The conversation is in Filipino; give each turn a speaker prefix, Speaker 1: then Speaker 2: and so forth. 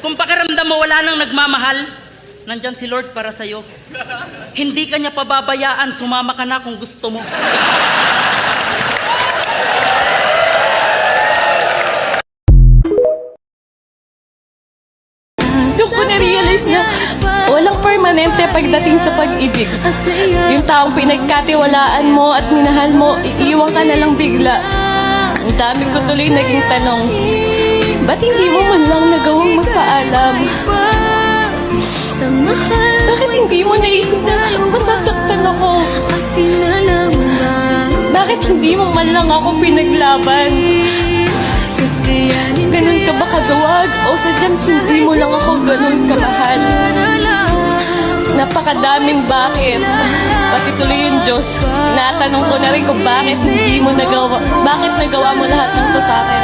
Speaker 1: Kung pakiramdam mo wala nang nagmamahal, nandyan si Lord para sa'yo. Hindi ka niya pababayaan, sumama ka na kung gusto mo.
Speaker 2: Doon ko na-realize na walang permanente pagdating sa pag-ibig. Yung taong pinagkatiwalaan mo at minahal mo, iiwan ka na lang bigla. Ang dami ko tuloy naging tanong, ba't hindi mo man lang nagawang magpaalam? Bakit hindi mo naisip na masasaktan ako? Bakit hindi mo man lang ako pinaglaban? Ganun ka ba kagawad? O sadyang hindi mo lang ako ganun kamahal? Napakadaming bakit. Pati tuloy yung Diyos. Natanong ko na rin kung bakit hindi mo nagawa. Bakit nagawa mo lahat ng to sa akin?